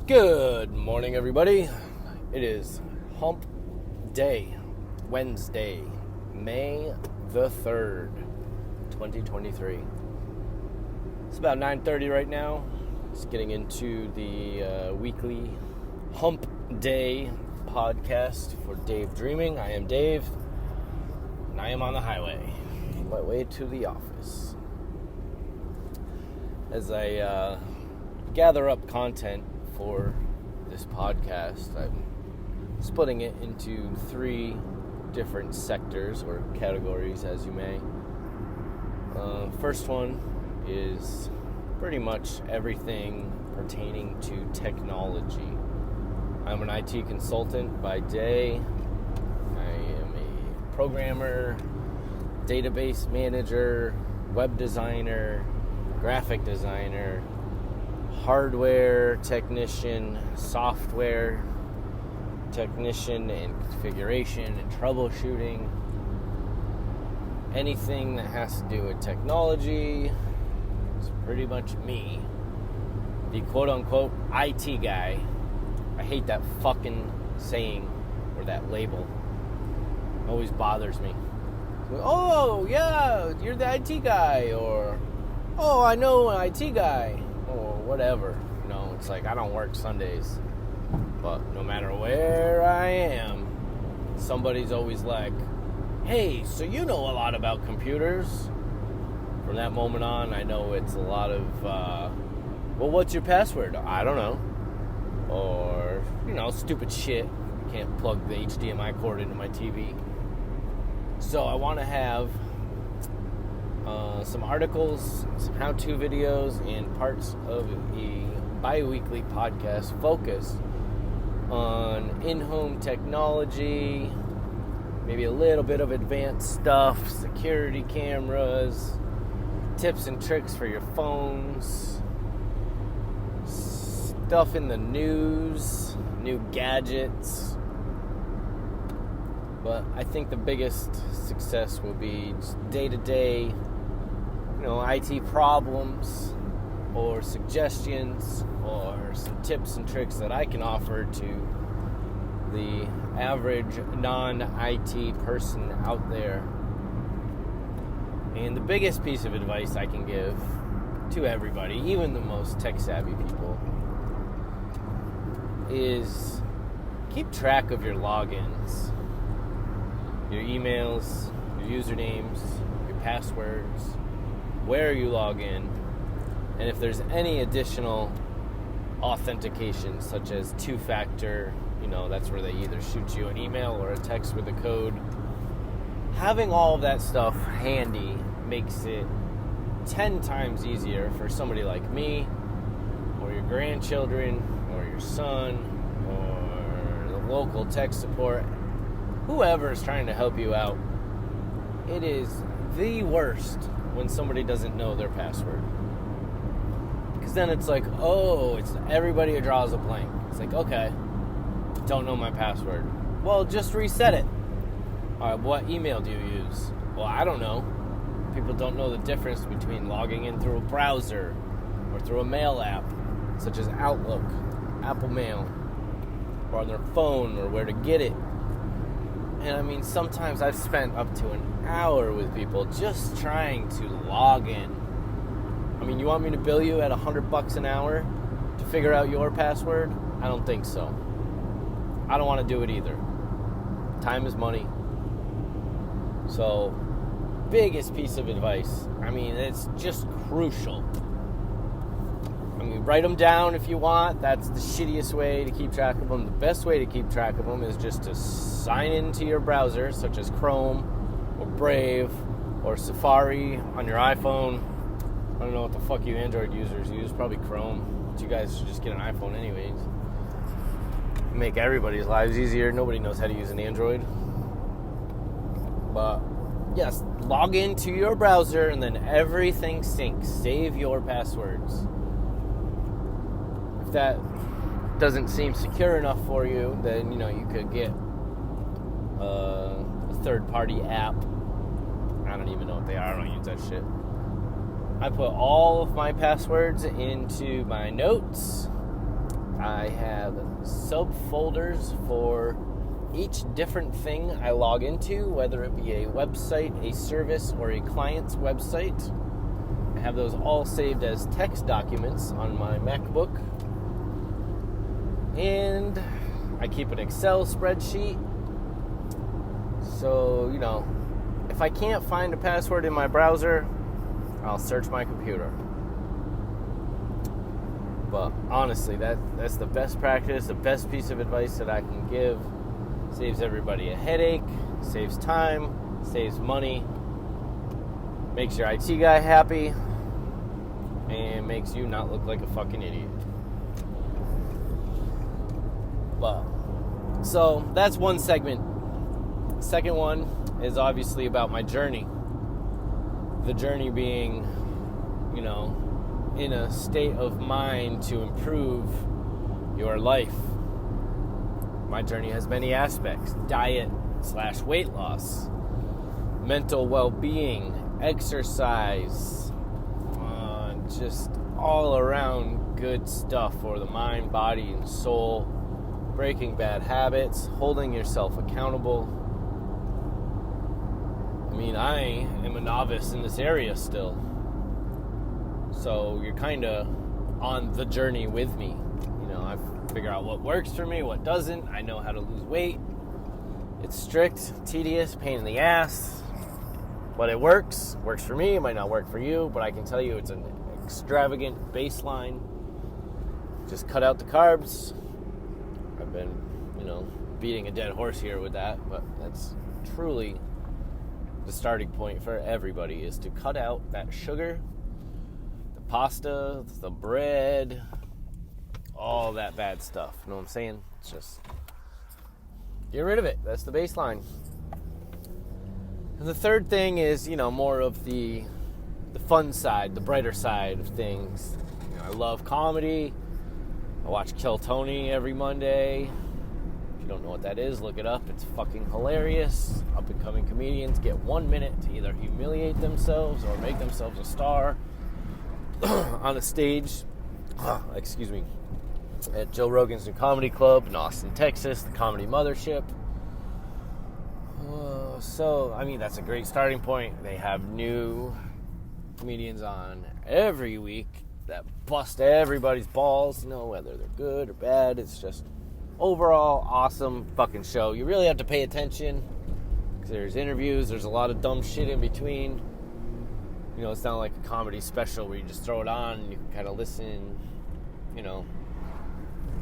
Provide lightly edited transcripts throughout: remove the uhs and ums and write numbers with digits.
Good morning, everybody. It is Hump Day, Wednesday, May the 3rd, 2023. It's about 9:30 right now. Just getting into the weekly Hump Day podcast for Dave Dreaming. I am Dave, and I am on the highway, on my way to the office. As I gather up content for this podcast, I'm splitting it into 3 different sectors or categories, as you may. First one is pretty much everything pertaining to technology. I'm an IT consultant by day. I am a programmer, database manager, web designer, graphic designer, hardware technician, software technician, and configuration and troubleshooting. Anything that has to do with technology is pretty much me. The quote-unquote IT guy. I hate that fucking saying or that label. It always bothers me. Oh, yeah, you're the IT guy, or oh, I know an IT guy, or whatever. You know, it's like I don't work Sundays, but no matter where I am, somebody's always like, hey, so you know a lot about computers. From that moment on, I know it's a lot of, well, what's your password? I don't know. Or, you know, stupid shit. I can't plug the HDMI cord into my TV. So I want to have some articles, some how-to videos, and parts of a bi-weekly podcast focused on in-home technology, maybe a little bit of advanced stuff, security cameras, tips and tricks for your phones, stuff in the news, new gadgets. But I think the biggest success will be just day-to-day, IT problems or suggestions or some tips and tricks that I can offer to the average non-IT person out there. And the biggest piece of advice I can give to everybody, even the most tech-savvy people, is keep track of your logins, your emails, your usernames, your passwords, where you log in, and if there's any additional authentication, such as 2-factor, that's where they either shoot you an email or a text with a code. Having all of that stuff handy makes it 10 times easier for somebody like me, or your grandchildren, or your son, or the local tech support, whoever is trying to help you out. It is the worst when somebody doesn't know their password. Because then it's like, it's everybody draws a blank. It's like, okay, don't know my password. Well, just reset it. All right, what email do you use? Well, I don't know. People don't know the difference between logging in through a browser or through a mail app, such as Outlook, Apple Mail, or on their phone, or where to get it. And sometimes I've spent up to an hour with people just trying to log in. You want me to bill you at $100 an hour to figure out your password? I don't think so. I don't want to do it either. Time is money. So, biggest piece of advice. It's just crucial. Write them down if you want. That's the shittiest way to keep track of them. The best way to keep track of them is just to sign into your browser, such as Chrome or Brave or Safari on your iPhone. I don't know what the fuck you Android users use. Probably Chrome. But you guys should just get an iPhone anyways. Make everybody's lives easier. Nobody knows how to use an Android. But yes, log into your browser and then everything syncs. Save your passwords. If that doesn't seem secure enough for you, then you could get a third-party app. I don't even know what they are. I don't use that shit. I put all of my passwords into my notes I have subfolders for each different thing I log into, whether it be a website, a service, or a client's website. I have those all saved as text documents on my MacBook. And I keep an Excel spreadsheet. So, if I can't find a password in my browser, I'll search my computer. But honestly, that's the best practice, the best piece of advice that I can give. Saves everybody a headache, saves time, saves money, makes your IT guy happy, and makes you not look like a fucking idiot. But, so that's one segment. Second one is obviously about my journey. The journey being, in a state of mind to improve your life. My journey has many aspects: diet/weight loss, mental well-being, exercise, just all around good stuff for the mind, body, and soul, breaking bad habits, holding yourself accountable. I am a novice in this area still. So you're kind of on the journey with me. I figure out what works for me, what doesn't. I know how to lose weight. It's strict, tedious, pain in the ass. But it works. Works for me. It might not work for you, but I can tell you it's an extravagant baseline. Just cut out the carbs. I've been, beating a dead horse here with that, but that's truly the starting point for everybody, is to cut out that sugar, the pasta, the bread, all that bad stuff. You know what I'm saying? It's just get rid of it. That's the baseline. And the third thing is, more of the fun side, the brighter side of things. I love comedy. I watch Kill Tony every Monday. If you don't know what that is, look it up. It's fucking hilarious. Up-and-coming comedians get 1 minute to either humiliate themselves or make themselves a star on a stage. Excuse me. At Joe Rogan's New Comedy Club in Austin, Texas, the comedy mothership. That's a great starting point. They have new comedians on every week that bust everybody's balls, whether they're good or bad. It's just overall awesome fucking show. You really have to pay attention, because there's interviews, there's a lot of dumb shit in between. It's not like a comedy special where you just throw it on and you can kind of listen,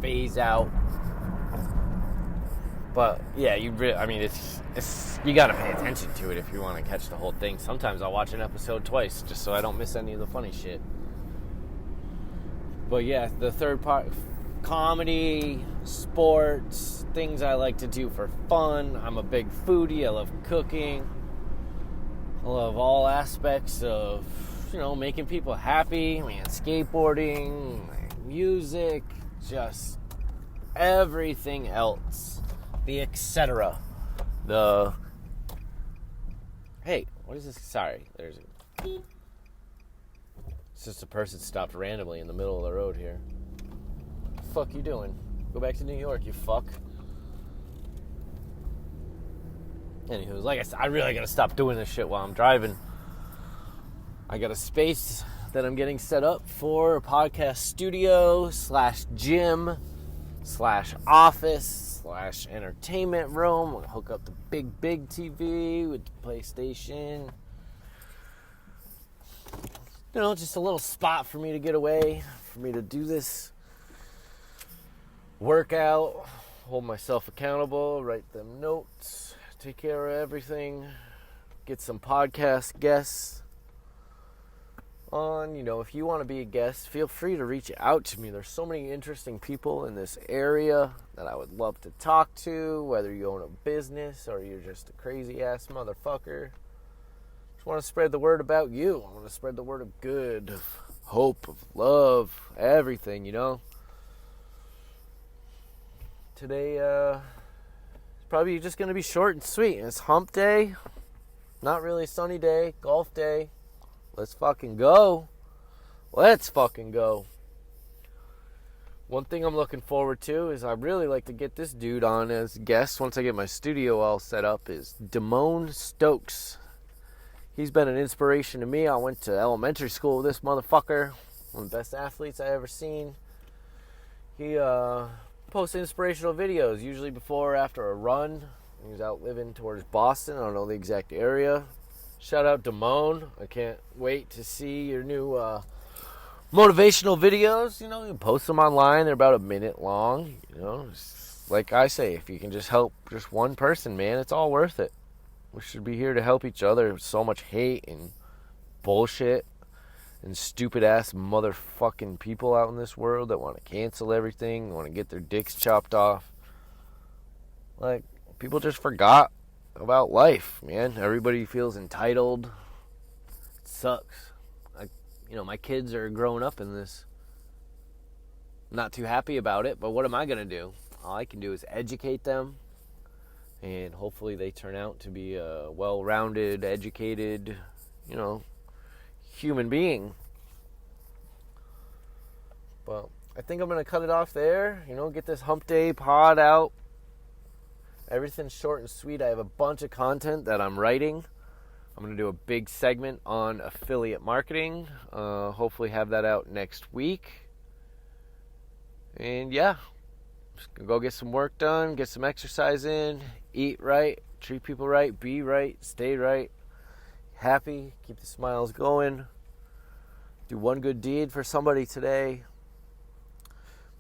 phase out. But yeah, it's you gotta pay attention to it if you want to catch the whole thing. Sometimes I'll watch an episode twice just so I don't miss any of the funny shit. But yeah, the third part, comedy, sports, things I like to do for fun. I'm a big foodie. I love cooking. I love all aspects of, making people happy. Skateboarding, music, just everything else. The etc. Hey, what is this? Sorry, it's just a person stopped randomly in the middle of the road here. What the fuck you doing? Go back to New York, you fuck. Anywho, like I said, I really gotta stop doing this shit while I'm driving. I got a space that I'm getting set up for a podcast studio / gym / office / entertainment room. I'm gonna hook up the big TV with the PlayStation. Just a little spot for me to get away, for me to do this workout, hold myself accountable, write them notes, take care of everything, get some podcast guests on. If you want to be a guest, feel free to reach out to me. There's so many interesting people in this area that I would love to talk to, whether you own a business or you're just a crazy ass motherfucker. I want to spread the word about you. I want to spread the word of good, of hope, of love, everything, Today, it's probably just going to be short and sweet. It's hump day. Not really a sunny day. Golf day. Let's fucking go. Let's fucking go. One thing I'm looking forward to is I'd really like to get this dude on as guest once I get my studio all set up, is Damone Stokes. He's been an inspiration to me. I went to elementary school with this motherfucker. One of the best athletes I ever seen. He posts inspirational videos, usually before or after a run. He's out living towards Boston. I don't know the exact area. Shout out Damone. I can't wait to see your new motivational videos. You know, you post them online. They're about a minute long. You know, like I say, if you can just help just one person, man, it's all worth it. We should be here to help each other. There's so much hate and bullshit and stupid-ass motherfucking people out in this world that want to cancel everything, want to get their dicks chopped off. Like, people just forgot about life, man. Everybody feels entitled. It sucks. My kids are growing up in this. I'm not too happy about it, but what am I going to do? All I can do is educate them, and hopefully they turn out to be a well-rounded, educated, human being. But I think I'm going to cut it off there, get this Hump Day pod out. Everything's short and sweet. I have a bunch of content that I'm writing. I'm going to do a big segment on affiliate marketing. Hopefully have that out next week. And yeah, just going to go get some work done, get some exercise in, eat right, treat people right, be right, stay right, happy, keep the smiles going. Do one good deed for somebody today.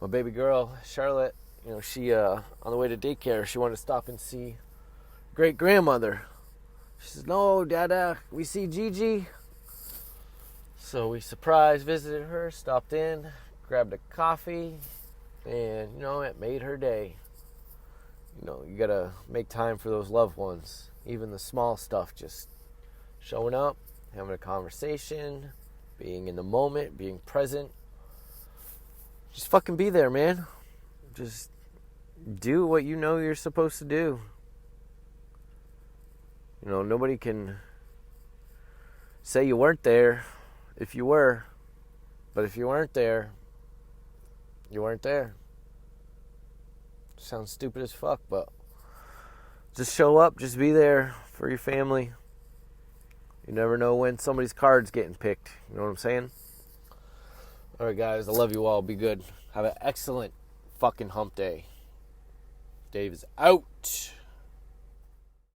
My baby girl, Charlotte, she, on the way to daycare, she wanted to stop and see great-grandmother. She says, "No, Dada, we see Gigi." So we surprise visited her, stopped in, grabbed a coffee, and, it made her day. You gotta make time for those loved ones. Even the small stuff, just showing up, having a conversation, being in the moment, being present. Just fucking be there, man. Just do what you know you're supposed to do. Nobody can say you weren't there if you were. But if you weren't there, you weren't there. Sounds stupid as fuck, but just show up, just be there for your family. You never know when somebody's card's getting picked. You know what I'm saying? Alright, guys, I love you all. Be good. Have an excellent fucking hump day. Dave is out.